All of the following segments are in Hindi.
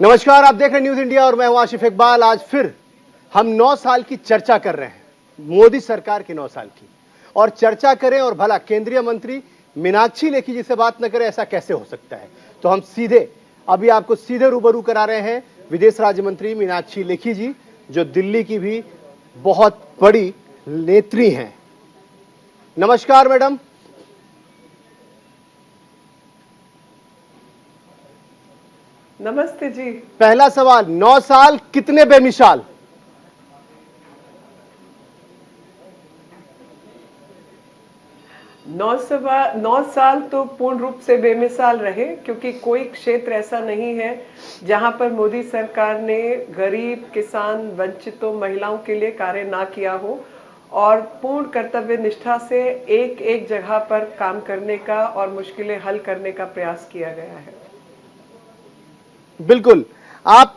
नमस्कार, आप देख रहे हैं न्यूज इंडिया और मैं हूं आशिफ इकबाल। आज फिर हम 9 साल की चर्चा कर रहे हैं, मोदी सरकार के 9 साल की, और चर्चा करें और भला केंद्रीय मंत्री मीनाक्षी लेखी जी से बात न करें, ऐसा कैसे हो सकता है। तो हम अभी आपको सीधे रूबरू करा रहे हैं विदेश राज्य मंत्री मीनाक्षी लेखी जी, जो दिल्ली की भी बहुत बड़ी नेत्री हैं। नमस्कार मैडम। नमस्ते जी। पहला सवाल, 9 साल कितने बेमिसाल? 9 साल तो पूर्ण रूप से बेमिसाल रहे, क्योंकि कोई क्षेत्र ऐसा नहीं है जहां पर मोदी सरकार ने गरीब, किसान, वंचितों, महिलाओं के लिए कार्य ना किया हो और पूर्ण कर्तव्य निष्ठा से एक एक जगह पर काम करने का और मुश्किलें हल करने का प्रयास किया गया है। बिल्कुल। आप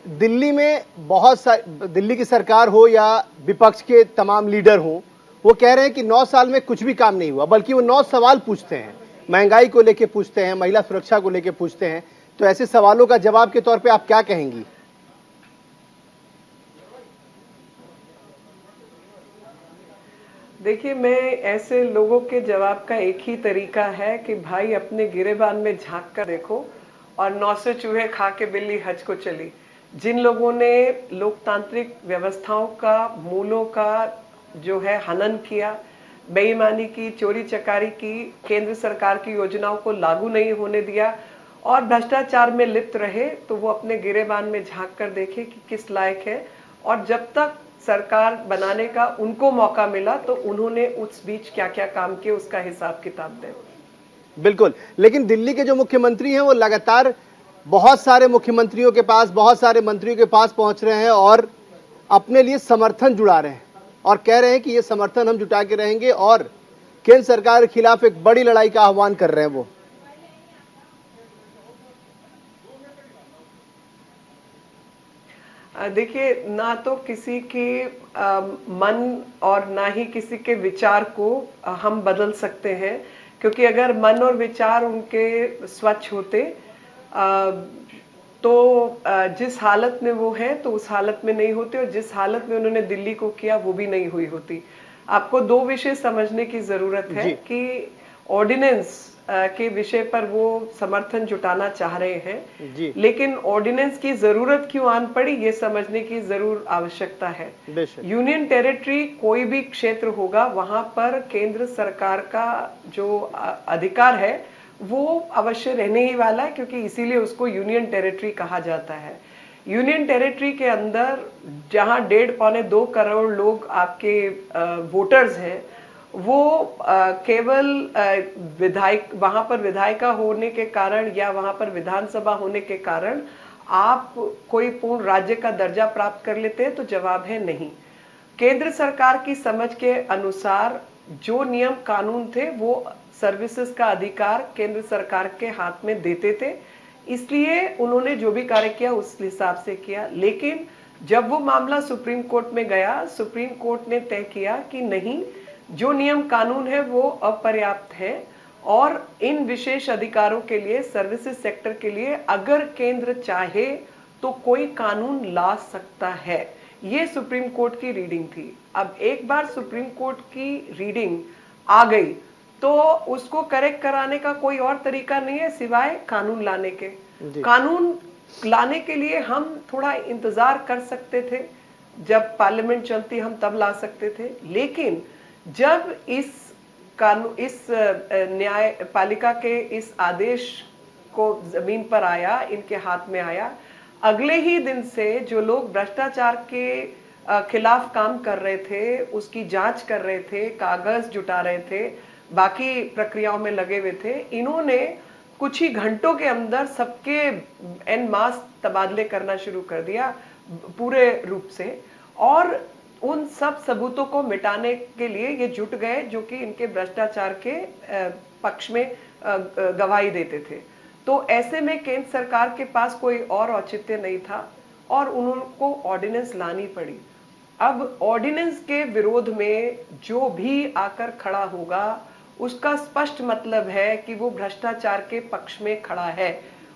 दिल्ली में दिल्ली की सरकार हो या विपक्ष के तमाम लीडर हो, वो कह रहे हैं कि 9 साल में कुछ भी काम नहीं हुआ, बल्कि वो 9 सवाल पूछते हैं। महंगाई को लेके पूछते हैं, महिला सुरक्षा को लेके पूछते हैं। तो ऐसे सवालों का जवाब के तौर पे आप क्या कहेंगी? देखिए, मैं ऐसे लोगों के जवाब का एक ही तरीका है कि भाई अपने गिरेबान में झांक कर देखो और 900 चूहे खा के बिल्ली हज को चली। जिन लोगों ने लोकतांत्रिक व्यवस्थाओं का, मूलों का जो है हनन किया, बेईमानी की, चोरी चकारी की, केंद्र सरकार की योजनाओं को लागू नहीं होने दिया और भ्रष्टाचार में लिप्त रहे, तो वो अपने गिरेबान में झांक कर देखे कि किस लायक है। और जब तक सरकार बनाने का उनको मौका मिला तो उन्होंने उस बीच क्या क्या काम किए, उसका हिसाब किताब दें। बिल्कुल, लेकिन दिल्ली के जो मुख्यमंत्री हैं वो लगातार बहुत सारे मुख्यमंत्रियों के पास, बहुत सारे मंत्रियों के पास पहुंच रहे हैं और अपने लिए समर्थन जुड़ा रहे हैं और कह रहे हैं कि ये समर्थन हम जुटा के रहेंगे और केंद्र सरकार के खिलाफ एक बड़ी लड़ाई का आह्वान कर रहे हैं वो। देखिए, ना तो किसी के मन और ना ही किसी के विचार को हम बदल सकते हैं, क्योंकि अगर मन और विचार उनके स्वच्छ होते तो जिस हालत में वो है तो उस हालत में नहीं होते, और जिस हालत में उन्होंने दिल्ली को किया वो भी नहीं हुई होती। आपको दो विषय समझने की जरूरत है कि ऑर्डिनेंस के विषय पर वो समर्थन जुटाना चाह रहे हैं, लेकिन ऑर्डिनेंस की जरूरत क्यों आन पड़ी, ये समझने की जरूर आवश्यकता है। यूनियन टेरिटरी कोई भी क्षेत्र होगा, वहां पर केंद्र सरकार का जो अधिकार है वो अवश्य रहने ही वाला है, क्योंकि इसीलिए उसको यूनियन टेरिटरी कहा जाता है। यूनियन टेरिटरी के अंदर जहां 1.5-2 करोड़ लोग आपके वोटर्स हैं, वो केवल विधायक, वहां पर विधायिका होने के कारण या वहां पर विधानसभा होने के कारण आप कोई पूर्ण राज्य का दर्जा प्राप्त कर लेते हैं, तो जवाब है नहीं। केंद्र सरकार की समझ के अनुसार जो नियम कानून थे वो सर्विसेज का अधिकार केंद्र सरकार के हाथ में देते थे, इसलिए उन्होंने जो भी कार्य किया उस हिसाब से किया। लेकिन जब वो मामला सुप्रीम कोर्ट में गया, सुप्रीम कोर्ट ने तय किया कि नहीं, जो नियम कानून है वो अपर्याप्त है और इन विशेष अधिकारों के लिए, सर्विसेज सेक्टर के लिए अगर केंद्र चाहे तो कोई कानून ला सकता है। ये सुप्रीम कोर्ट की रीडिंग थी। अब एक बार सुप्रीम कोर्ट की रीडिंग आ गई तो उसको करेक्ट कराने का कोई और तरीका नहीं है सिवाय कानून लाने के। कानून लाने के लिए हम थोड़ा इंतजार कर सकते थे, जब पार्लियामेंट चलती हम तब ला सकते थे, लेकिन जब इस न्यायपालिका के इस आदेश को जमीन पर आया, इनके हाथ में आया, अगले ही दिन से जो लोग भ्रष्टाचार के खिलाफ काम कर रहे थे, उसकी जांच कर रहे थे, कागज जुटा रहे थे, बाकी प्रक्रियाओं में लगे हुए थे, इन्होंने कुछ ही घंटों के अंदर सबके एन मास तबादले करना शुरू कर दिया पूरे रूप से, और उन सब सबूतों को मिटाने के लिए ये जुट गए जो कि इनके भ्रष्टाचार के पक्ष में गवाही देते थे। तो ऐसे में केंद्र सरकार के पास कोई और औचित्य नहीं था और उनको ऑर्डिनेंस लानी पड़ी। अब ऑर्डिनेंस के विरोध में जो भी आकर खड़ा होगा उसका स्पष्ट मतलब है कि वो भ्रष्टाचार के पक्ष में खड़ा है।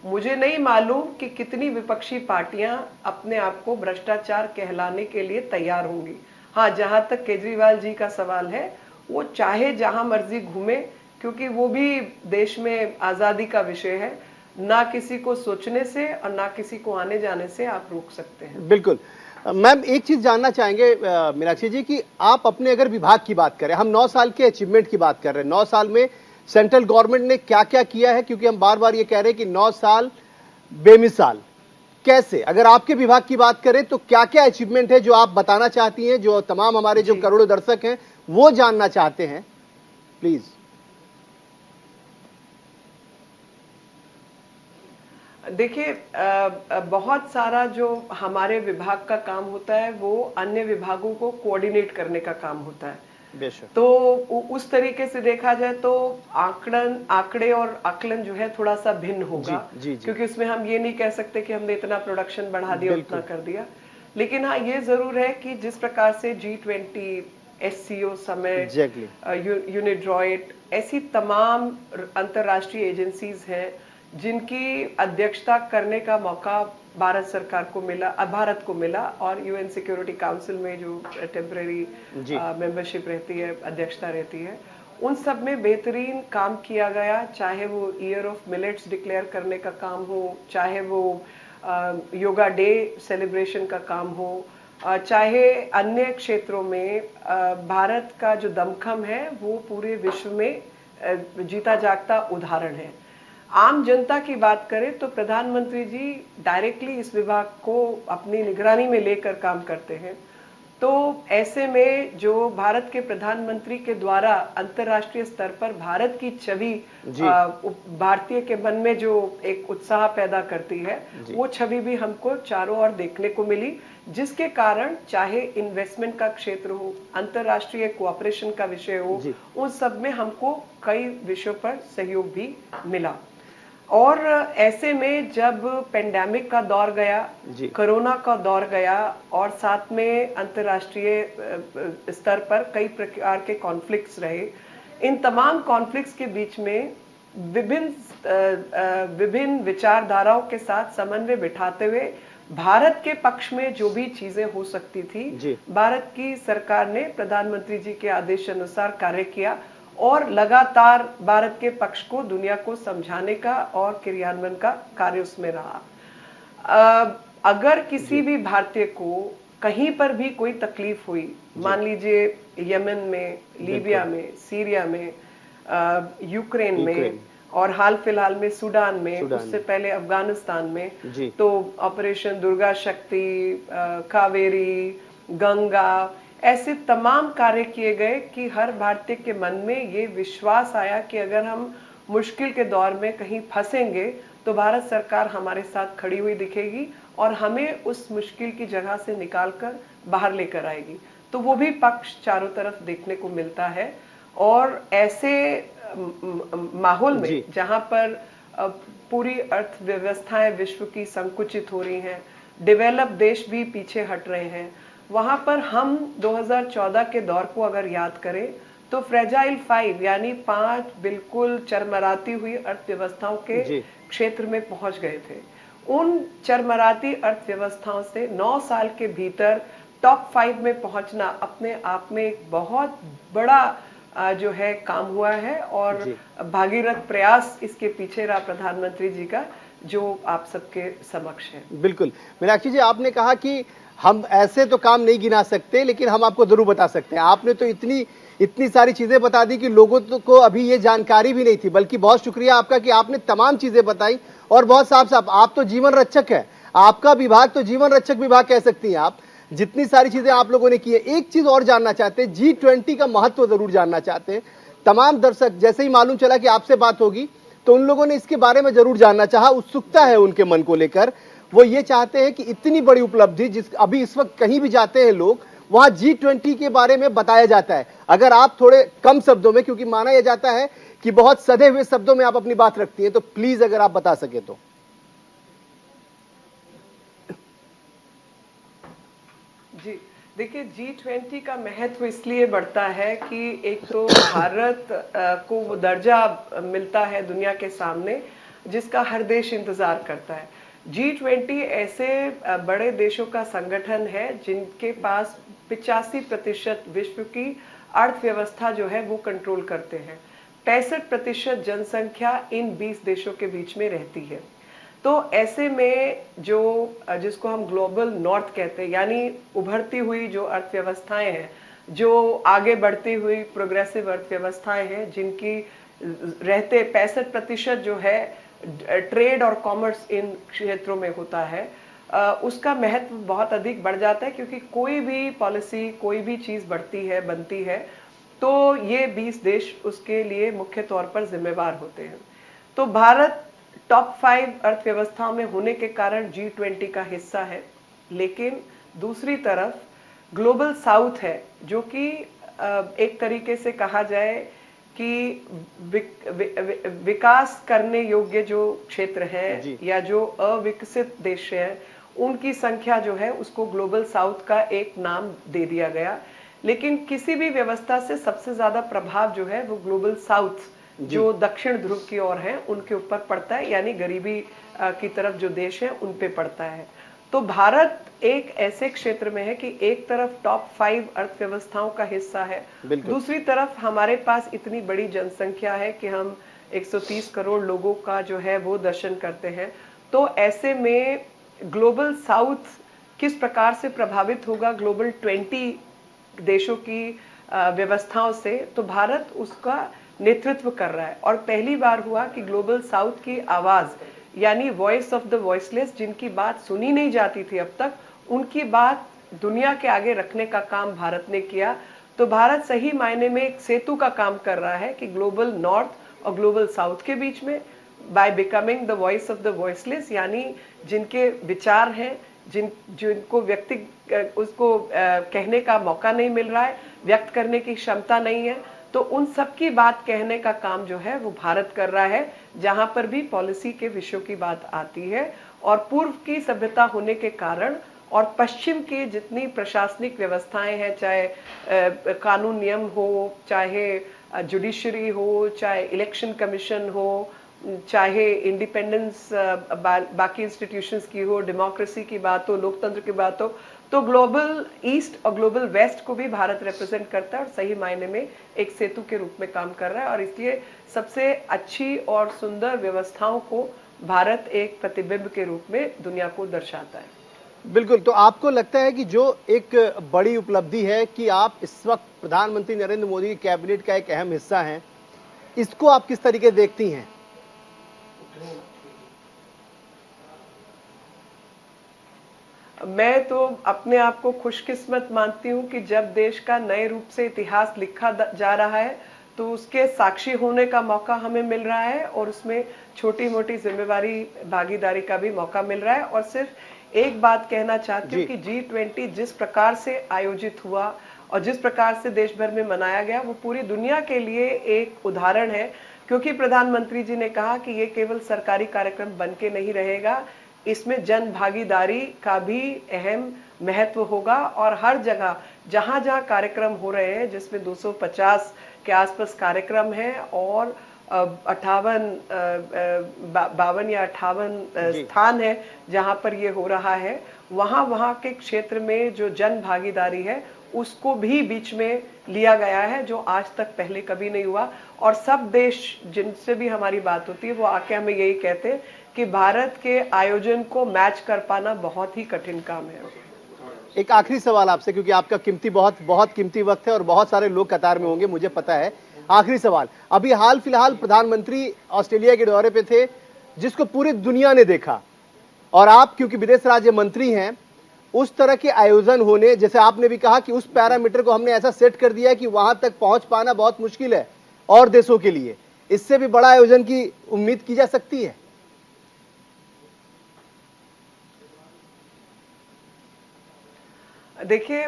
मुझे नहीं मालूम कि कितनी विपक्षी पार्टियां अपने आप को भ्रष्टाचार कहलाने के लिए तैयार होंगी। हाँ, जहां तक केजरीवाल जी का सवाल है, वो चाहे जहां मर्जी घूमे, क्योंकि वो भी देश में आजादी का विषय है। ना किसी को सोचने से और ना किसी को आने जाने से आप रोक सकते हैं। बिल्कुल। मैम, एक चीज जानना चाहेंगे मीनाक्षी जी कि आप अपने अगर विभाग की बात करें, हम 9 साल के अचीवमेंट की बात कर रहे हैं, 9 साल में सेंट्रल गवर्नमेंट ने क्या क्या किया है, क्योंकि हम बार बार ये कह रहे हैं कि 9 साल बेमिसाल। कैसे, अगर आपके विभाग की बात करें तो क्या क्या अचीवमेंट है जो आप बताना चाहती हैं, जो तमाम हमारे जो करोड़ों दर्शक हैं वो जानना चाहते हैं, प्लीज। देखिए, बहुत सारा जो हमारे विभाग का काम होता है वो अन्य विभागों को कोऑर्डिनेट करने का काम होता है। बेशक। तो उस तरीके से देखा जाए तो आंकड़े और आकलन जो है थोड़ा सा भिन्न होगा। जी। क्योंकि उसमें हम ये नहीं कह सकते कि हमने इतना प्रोडक्शन बढ़ा दिया, उतना कर दिया। लेकिन हाँ, ये जरूर है कि जिस प्रकार से G20, SCO समिट, यूनिड्रॉइट, ऐसी तमाम अंतरराष्ट्रीय एजेंसीज हैं जिनकी अध्यक्षता करने का मौका भारत सरकार को मिला, भारत को मिला, और UN सिक्योरिटी काउंसिल में जो टेम्पररी मेंबरशिप रहती है, अध्यक्षता रहती है, उन सब में बेहतरीन काम किया गया। चाहे वो ईयर ऑफ मिलेट्स डिक्लेयर करने का काम हो, चाहे वो योगा डे सेलिब्रेशन का काम हो, चाहे अन्य क्षेत्रों में भारत का जो दमखम है वो पूरे विश्व में जीता जागता उदाहरण है। आम जनता की बात करें तो प्रधानमंत्री जी डायरेक्टली इस विभाग को अपनी निगरानी में लेकर काम करते हैं। तो ऐसे में जो भारत के प्रधानमंत्री के द्वारा अंतर्राष्ट्रीय स्तर पर भारत की छवि भारतीय के मन में जो एक उत्साह पैदा करती है, वो छवि भी हमको चारों ओर देखने को मिली, जिसके कारण चाहे इन्वेस्टमेंट का क्षेत्र हो, अंतर्राष्ट्रीय कोऑपरेशन का विषय हो, उन सब में हमको कई विषयों पर सहयोग भी मिला। और ऐसे में जब पेंडेमिक का दौर गया, कोरोना का दौर गया, और साथ में अंतर्राष्ट्रीय स्तर पर कई प्रकार के कॉन्फ्लिक्ट्स रहे, इन तमाम कॉन्फ्लिक्ट्स के बीच में विभिन्न विचारधाराओं के साथ समन्वय बिठाते हुए भारत के पक्ष में जो भी चीजें हो सकती थी, भारत की सरकार ने प्रधानमंत्री जी के आदेश अनुसार कार्य किया और लगातार भारत के पक्ष को दुनिया को समझाने का और क्रियान्वयन का कार्य उसमें रहा। अगर किसी भी भारतीय को कहीं पर भी कोई तकलीफ हुई, मान लीजिए यमन में, लीबिया में, सीरिया में, यूक्रेन में, और हाल फिलहाल में सूडान में, उससे पहले अफगानिस्तान में, तो ऑपरेशन दुर्गा शक्ति, कावेरी, गंगा, ऐसे तमाम कार्य किए गए कि हर भारतीय के मन में ये विश्वास आया कि अगर हम मुश्किल के दौर में कहीं फंसेंगे तो भारत सरकार हमारे साथ खड़ी हुई दिखेगी और हमें उस मुश्किल की जगह से निकालकर बाहर लेकर आएगी। तो वो भी पक्ष चारों तरफ देखने को मिलता है। और ऐसे माहौल में जहां पर पूरी अर्थव्यवस्थाएं विश्व की संकुचित हो रही हैं, डेवलप देश भी पीछे हट रहे हैं, वहां पर हम 2014 के दौर को अगर याद करें तो फ्रेजाइल 5 यानी 5 बिल्कुल चरमराती हुई अर्थव्यवस्थाओं के क्षेत्र में पहुंच गए थे। उन चरमराती अर्थव्यवस्थाओं से 9 साल के भीतर टॉप 5 में पहुंचना अपने आप में एक बहुत बड़ा जो है काम हुआ है, और भागीरथ प्रयास इसके पीछे रहा प्रधानमंत्री जी का, जो आप सबके समक्ष है। बिल्कुल मीनाक्षी जी, आपने कहा कि हम ऐसे तो काम नहीं गिना सकते, लेकिन हम आपको जरूर बता सकते हैं। आपने तो इतनी सारी चीजें बता दी कि लोगों को अभी ये जानकारी भी नहीं थी, बल्कि बहुत शुक्रिया आपका कि आपने तमाम चीजें बताई और बहुत साफ साफ। आप तो जीवन रक्षक है, आपका विभाग तो जीवन रक्षक विभाग कह सकती हैं आप, जितनी सारी चीजें आप लोगों ने की है। एक चीज और जानना चाहते हैं, G20 का महत्व जरूर जानना चाहते हैं। तमाम दर्शक, जैसे ही मालूम चला कि आपसे बात होगी तो उन लोगों ने इसके बारे में जरूर जानना चाहा, उत्सुकता है उनके मन को लेकर। वो ये चाहते हैं कि इतनी बड़ी उपलब्धि जिस अभी इस वक्त कहीं भी जाते हैं लोग, वहां G20 के बारे में बताया जाता है। अगर आप थोड़े कम शब्दों में, क्योंकि माना यह जाता है कि बहुत सधे हुए शब्दों में आप अपनी बात रखती हैं, तो प्लीज अगर आप बता सके तो। जी देखिए, G20 का महत्व इसलिए बढ़ता है कि एक तो भारत को वो दर्जा मिलता है दुनिया के सामने जिसका हर देश इंतजार करता है। G20 ऐसे बड़े देशों का संगठन है जिनके पास 85% विश्व की अर्थव्यवस्था जो है वो कंट्रोल करते हैं। 65% जनसंख्या इन 20 देशों के बीच में रहती है। तो ऐसे में जो जिसको हम ग्लोबल नॉर्थ कहते हैं, यानी उभरती हुई जो अर्थव्यवस्थाएं हैं, जो आगे बढ़ती हुई प्रोग्रेसिव अर्थव्यवस्थाएं हैं, जिनकी रहते 65% जो है ट्रेड और कॉमर्स इन क्षेत्रों में होता है, उसका महत्व बहुत अधिक बढ़ जाता है, क्योंकि कोई भी पॉलिसी, कोई भी चीज बढ़ती है, बनती है, तो ये 20 देश उसके लिए मुख्य तौर पर जिम्मेवार होते हैं। तो भारत टॉप 5 अर्थव्यवस्थाओं में होने के कारण G20 का हिस्सा है, लेकिन दूसरी तरफ ग्लोबल साउथ है, जो कि एक तरीके से कहा जाए कि विकास करने योग्य जो क्षेत्र है या जो अविकसित देश है, उनकी संख्या जो है उसको ग्लोबल साउथ का एक नाम दे दिया गया। लेकिन किसी भी व्यवस्था से सबसे ज्यादा प्रभाव जो है वो ग्लोबल साउथ, जो दक्षिण ध्रुव की ओर है, उनके ऊपर पड़ता है, यानी गरीबी की तरफ जो देश है उन पे पड़ता है। तो भारत एक ऐसे क्षेत्र में है कि एक तरफ टॉप 5 अर्थव्यवस्थाओं का हिस्सा है, दूसरी तरफ हमारे पास इतनी बड़ी जनसंख्या है कि हम 130 करोड़ लोगों का जो है वो दर्शन करते हैं। तो ऐसे में ग्लोबल साउथ किस प्रकार से प्रभावित होगा ग्लोबल 20 देशों की व्यवस्थाओं से, तो भारत उसका नेतृत्व कर रहा है। और पहली बार हुआ कि ग्लोबल साउथ की आवाज, यानी वॉइस ऑफ द वॉइसलेस, जिनकी बात सुनी नहीं जाती थी अब तक, उनकी बात दुनिया के आगे रखने का काम भारत ने किया। तो भारत सही मायने में एक सेतु का काम कर रहा है कि ग्लोबल नॉर्थ और ग्लोबल साउथ के बीच में, by becoming the voice of the voiceless, यानी जिनके विचार हैं, जिनको व्यक्ति उसको कहने का मौका नहीं मिल रहा है, व्यक्त करने की क्षमता नहीं है, तो उन सब की बात कहने का काम जो है वो भारत कर रहा है, जहां पर भी पॉलिसी के विषयों की बात आती है। और पूर्व की सभ्यता होने के कारण और पश्चिम की जितनी प्रशासनिक व्यवस्थाएं हैं, चाहे कानून नियम हो, चाहे जुडिशरी हो, चाहे इलेक्शन कमीशन हो, चाहे इंडिपेंडेंस बाकी इंस्टीट्यूशंस की हो, डेमोक्रेसी की बात हो, लोकतंत्र की बात हो, तो ग्लोबल ईस्ट और ग्लोबल वेस्ट को भी भारत रिप्रेजेंट करता है और सही मायने में एक सेतु के रूप में काम कर रहा है। और इसलिए सबसे अच्छी और सुंदर व्यवस्थाओं को भारत एक प्रतिबिंब के रूप में दुनिया को दर्शाता है। बिल्कुल। तो आपको लगता है कि जो एक बड़ी उपलब्धि है कि आप इस वक्त प्रधानमंत्री नरेंद्र मोदी की कैबिनेट का एक अहम हिस्सा हैं, इसको आप किस तरीके देखती हैं? मैं तो अपने आप को खुशकिस्मत मानती हूँ कि जब देश का नए रूप से इतिहास लिखा जा रहा है, तो उसके साक्षी होने का मौका हमें मिल रहा है और उसमें छोटी मोटी जिम्मेवारी भागीदारी का भी मौका मिल रहा है। और सिर्फ एक बात कहना चाहती हूँ कि G20 जिस प्रकार से आयोजित हुआ और जिस प्रकार से देश भर में मनाया गया, वो पूरी दुनिया के लिए एक उदाहरण है, क्योंकि प्रधानमंत्री जी ने कहा कि ये केवल सरकारी कार्यक्रम बन के नहीं रहेगा, इसमें जन भागीदारी का भी अहम महत्व होगा। और हर जगह जहां जहां कार्यक्रम हो रहे हैं, जिसमें 250 के आसपास कार्यक्रम हैं और 52 या 58 स्थान है जहां पर ये हो रहा है, वहां के क्षेत्र में जो जन भागीदारी है उसको भी बीच में लिया गया है, जो आज तक पहले कभी नहीं हुआ। और सब देश जिनसे भी हमारी बात होती है वो आके हमें यही कहते हैं कि भारत के आयोजन को मैच कर पाना बहुत ही कठिन काम है। एक आखिरी सवाल आपसे, क्योंकि आपका बहुत कीमती वक्त है और बहुत सारे लोग कतार में होंगे, मुझे पता है। आखिरी सवाल, अभी हाल फिलहाल प्रधानमंत्री ऑस्ट्रेलिया के दौरे पे थे, जिसको पूरी दुनिया ने देखा, और आप क्योंकि विदेश राज्य मंत्री हैं, उस तरह के आयोजन होने, जैसे आपने भी कहा कि उस पैरामीटर को हमने ऐसा सेट कर दिया है कि वहां तक पहुंच पाना बहुत मुश्किल है और देशों के लिए, इससे भी बड़ा आयोजन की उम्मीद की जा सकती है? देखिए,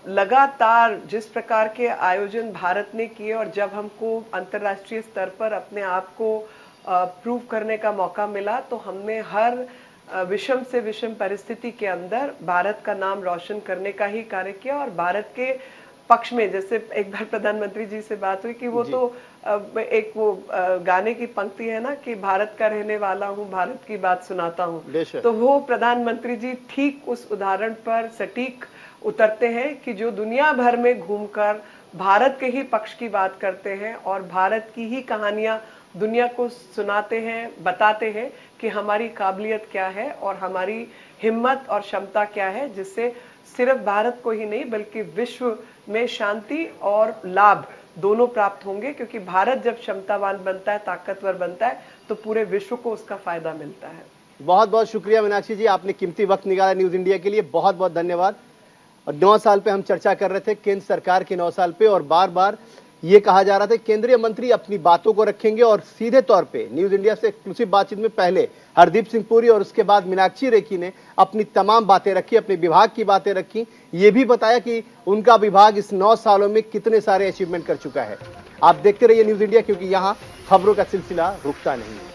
लगातार जिस प्रकार के आयोजन भारत ने किए और जब हमको अंतर्राष्ट्रीय स्तर पर अपने आप को प्रूव करने का मौका मिला, तो हमने हर विषम से विषम परिस्थिति के अंदर भारत का नाम रोशन करने का ही कार्य किया। और भारत के पक्ष में, जैसे एक बार प्रधानमंत्री जी से बात हुई कि वो तो एक वो गाने की पंक्ति है ना कि भारत का रहने वाला हूँ, भारत की बात सुनाता हूँ, तो वो प्रधानमंत्री जी ठीक उस उदाहरण पर सटीक उतरते हैं कि जो दुनिया भर में घूमकर भारत के ही पक्ष की बात करते हैं और भारत की ही कहानियां दुनिया को सुनाते हैं, बताते हैं कि हमारी काबिलियत क्या है और हमारी हिम्मत और क्षमता क्या है, जिससे सिर्फ भारत को ही नहीं बल्कि विश्व में शांति और लाभ दोनों प्राप्त होंगे, क्योंकि भारत जब क्षमतावान बनता है, ताकतवर बनता है, तो पूरे विश्व को उसका फायदा मिलता है। बहुत बहुत शुक्रिया मीनाक्षी जी, आपने कीमती वक्त निकाला न्यूज इंडिया के लिए, बहुत बहुत धन्यवाद। और 9 साल पे हम चर्चा कर रहे थे केंद्र सरकार के 9 साल पे, और बार बार ये कहा जा रहा था केंद्रीय मंत्री अपनी बातों को रखेंगे और सीधे तौर पे न्यूज इंडिया से एक्सक्लूसिव बातचीत में पहले हरदीप सिंह पुरी और उसके बाद मीनाक्षी लेखी ने अपनी तमाम बातें रखी, अपने विभाग की बातें रखी, ये भी बताया कि उनका विभाग इस 9 सालों में कितने सारे अचीवमेंट कर चुका है। आप देखते रहिए न्यूज इंडिया, क्योंकि यहाँ खबरों का सिलसिला रुकता नहीं है।